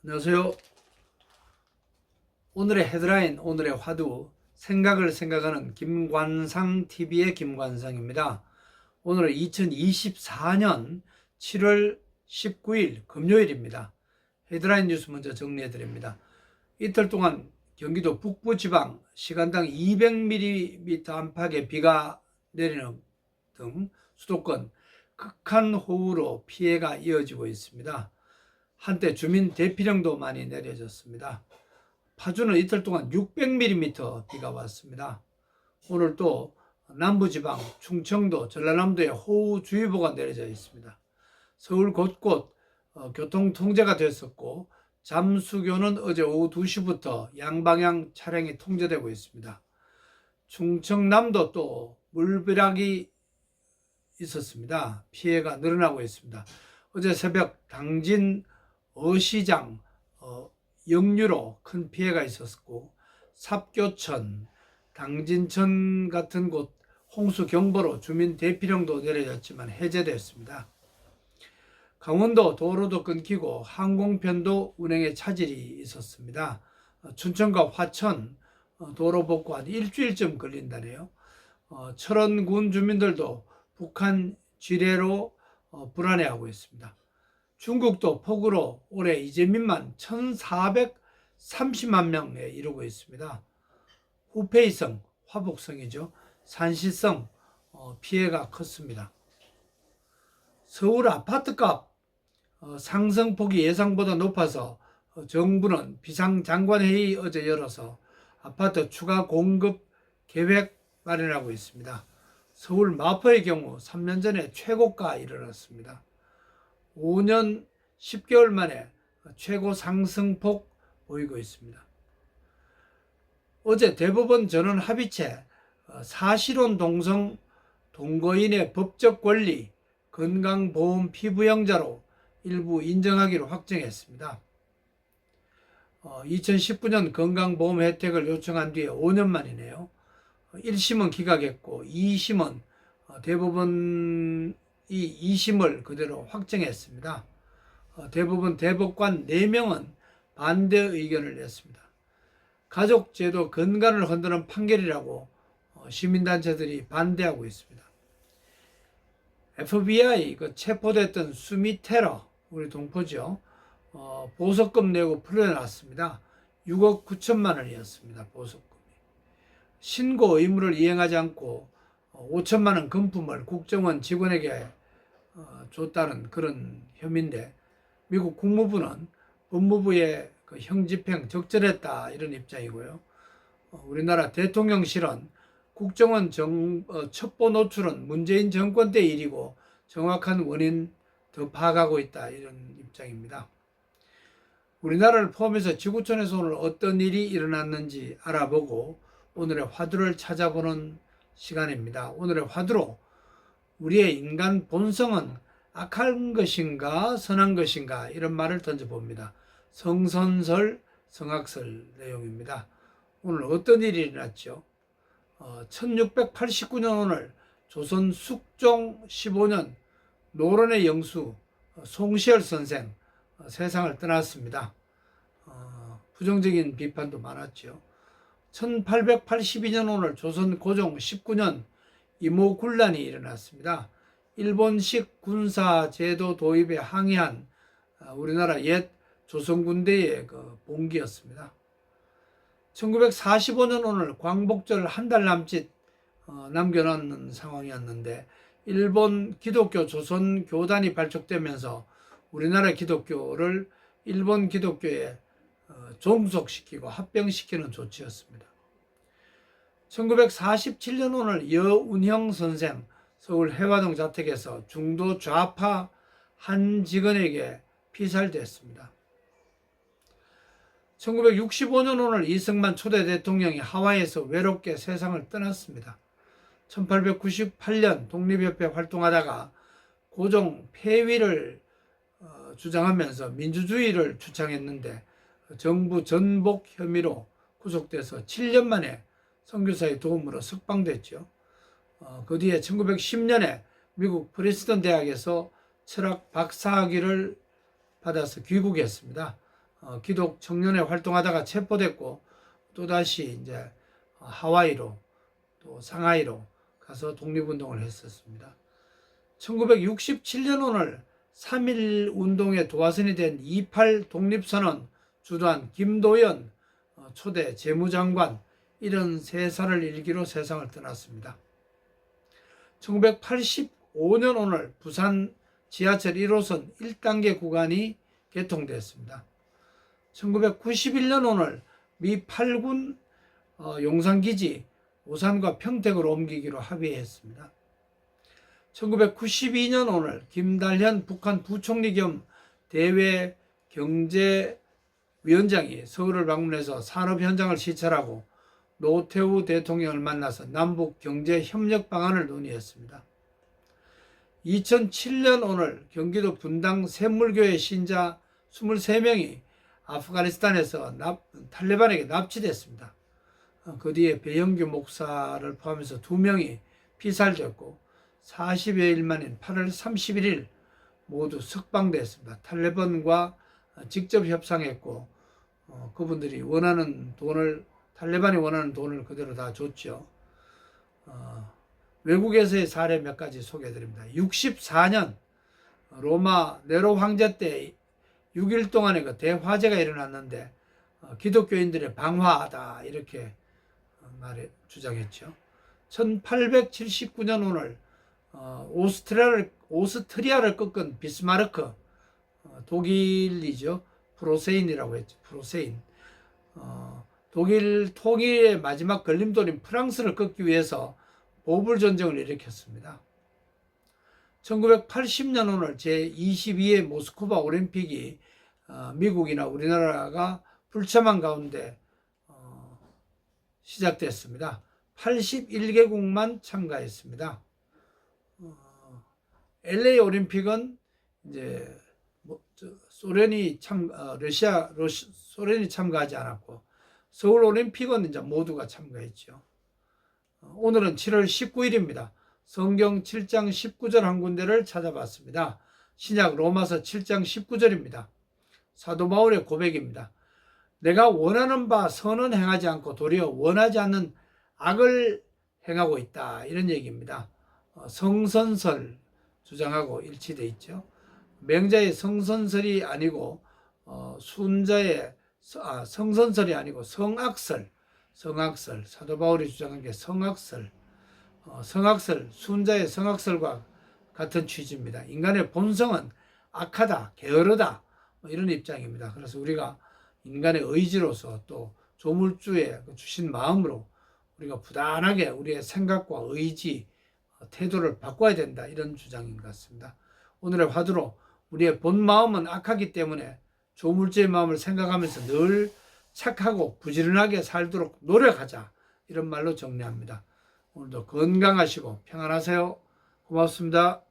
안녕하세요. 오늘의 헤드라인, 오늘의 화두, 생각을 생각하는 김관상TV의 김관상입니다. 오늘은 2024년 7월 19일 금요일입니다. 헤드라인 뉴스 먼저 정리해 드립니다. 이틀 동안 경기도 북부지방 시간당 200mm 안팎의 비가 내리는 등 수도권 극한 호우로 피해가 이어지고 있습니다. 한때 주민 대피령도 많이 내려졌습니다. 파주는 이틀 동안 600mm 비가 왔습니다. 오늘 또 남부지방, 충청도, 전라남도에 호우주의보가 내려져 있습니다. 서울 곳곳 교통 통제가 됐었고, 잠수교는 어제 오후 2시부터 양방향 차량이 통제되고 있습니다. 충청남도 또 물벼락이 있었습니다. 피해가 늘어나고 있습니다. 어제 새벽 당진 어시장 역류로 큰 피해가 있었고, 삽교천, 당진천 같은 곳 홍수경보로 주민 대피령도 내려졌지만 해제됐습니다. 강원도 도로도 끊기고 항공편도 운행에 차질이 있었습니다. 춘천과 화천 도로 복구 한 일주일쯤 걸린다네요. 철원군 주민들도 북한 지뢰로 불안해하고 있습니다. 중국도 폭우로 올해 이재민만 1430만 명에 이르고 있습니다. 후페이성, 화북성이죠. 산시성 피해가 컸습니다. 서울 아파트값 상승폭이 예상보다 높아서 정부는 비상장관회의 어제 열어서 아파트 추가 공급 계획 마련하고 있습니다. 서울 마포의 경우 3년 전에 최고가 일어났습니다. 5년 10개월 만에 최고 상승폭 보이고 있습니다. 어제 대법원 전원 합의체 사실혼 동성 동거인의 법적 권리 건강보험 피부양자로 일부 인정하기로 확정했습니다. 2019년 건강보험 혜택을 요청한 뒤에 5년 만이네요. 1심은 기각했고 2심은 대법원이 2심을 그대로 확정했습니다. 대부분 대법관 4명은 반대 의견을 냈습니다. 가족제도 근간을 흔드는 판결이라고 시민단체들이 반대하고 있습니다. FBI 체포됐던 수미 테러, 우리 동포죠. 보석금 내고 풀려났습니다. 6억 9천만 원이었습니다. 보석금이. 신고 의무를 이행하지 않고 5천만 원 금품을 국정원 직원에게 줬다는 그런 혐의인데, 미국 국무부는 법무부의 형집행 적절했다 이런 입장이고요. 우리나라 대통령실은 국정원 첩보 노출은 문재인 정권 때 일이고 정확한 원인 더 파악하고 있다 이런 입장입니다. 우리나라를 포함해서 지구촌에서 오늘 어떤 일이 일어났는지 알아보고 오늘의 화두를 찾아보는 시간입니다. 오늘의 화두로 우리의 인간 본성은 악한 것인가 선한 것인가 이런 말을 던져봅니다. 성선설 성악설 내용입니다. 오늘 어떤 일이 일어났죠? 1689년 오늘 조선 숙종 15년 노론의 영수 송시열 선생 세상을 떠났습니다. 부정적인 비판도 많았죠. 1882년 오늘 조선 고종 19년 이모군란이 일어났습니다. 일본식 군사제도 도입에 항의한 우리나라 옛 조선군대의 봉기였습니다. 1945년 오늘 광복절 한 달 남짓 남겨놓는 상황이었는데, 일본 기독교 조선 교단이 발족되면서 우리나라 기독교를 일본 기독교에 종속시키고 합병시키는 조치였습니다. 1947년 오늘 여운형 선생 서울 해화동 자택에서 중도 좌파 한 직원에게 피살됐습니다. 1965년 오늘 이승만 초대 대통령이 하와이에서 외롭게 세상을 떠났습니다. 1898년 독립협회 활동하다가 고종 폐위를 주장하면서 민주주의를 주창했는데 정부 전복 혐의로 구속돼서 7년 만에 선교사의 도움으로 석방됐죠. 그 뒤에 1910년에 미국 프린스턴 대학에서 철학 박사학위를 받아서 귀국했습니다. 기독 청년회 활동하다가 체포됐고 또다시 이제 하와이로 또 상하이로 가서 독립운동을 했었습니다. 1967년 오늘 3.1 운동의 도화선이 된 28 독립선언 주도한 김도연 초대 재무장관 73살을 일기로 세상을 떠났습니다. 1985년 오늘 부산 지하철 1호선 1단계 구간이 개통되었습니다. 1991년 오늘 미 8군 용산기지 오산과 평택으로 옮기기로 합의했습니다. 1992년 오늘 김달현 북한 부총리 겸 대외 경제위원장이 서울을 방문해서 산업 현장을 시찰하고 노태우 대통령을 만나서 남북 경제 협력 방안을 논의했습니다. 2007년 오늘 경기도 분당 샘물교회 신자 23명이 아프가니스탄에서 탈레반에게 납치됐습니다. 그 뒤에 배영규 목사를 포함해서 2명이 피살됐고 40여일 만인 8월 31일 모두 석방됐습니다. 탈레반과 직접 협상했고 그분들이 원하는 돈을 탈레반이 원하는 돈을 그대로 다 줬죠. 외국에서의 사례 몇 가지 소개해드립니다. 64년 로마 네로 황제 때 6일 동안의 그 대화재가 일어났는데 기독교인들의 방화다 이렇게 주장했죠. 1879년 오늘 오스트리아를 꺾은 비스마르크 독일이죠. 프로세인이라고 했죠. 프로세인. 독일 통일의 마지막 걸림돌인 프랑스를 꺾기 위해서 보불전쟁을 일으켰습니다. 1980년 오늘 제22회 모스크바 올림픽이 미국이나 우리나라가 불참한 가운데 시작됐습니다. 81개국만 참가했습니다. LA 올림픽은 이제 소련이 참가하지 않았고 서울 올림픽은 이제 모두가 참가했죠. 오늘은 7월 19일입니다. 성경 7장 19절 한 군데를 찾아봤습니다. 신약 로마서 7장 19절입니다. 사도 바울의 고백입니다. 내가 원하는 바 선은 행하지 않고 도리어 원하지 않는 악을 행하고 있다. 이런 얘기입니다. 성선설 주장하고 일치되어 있죠. 맹자의 성선설이 아니고 순자의 성선설이 아니고 성악설 사도 바울이 주장한 게 성악설 순자의 성악설과 같은 취지입니다. 인간의 본성은 악하다, 게으르다 이런 입장입니다. 그래서 우리가 인간의 의지로서 또 조물주의 주신 마음으로 우리가 부단하게 우리의 생각과 의지, 태도를 바꿔야 된다 이런 주장인 것 같습니다. 오늘의 화두로 우리의 본 마음은 악하기 때문에 조물주의 마음을 생각하면서 늘 착하고 부지런하게 살도록 노력하자 이런 말로 정리합니다. 오늘도 건강하시고 평안하세요. 고맙습니다.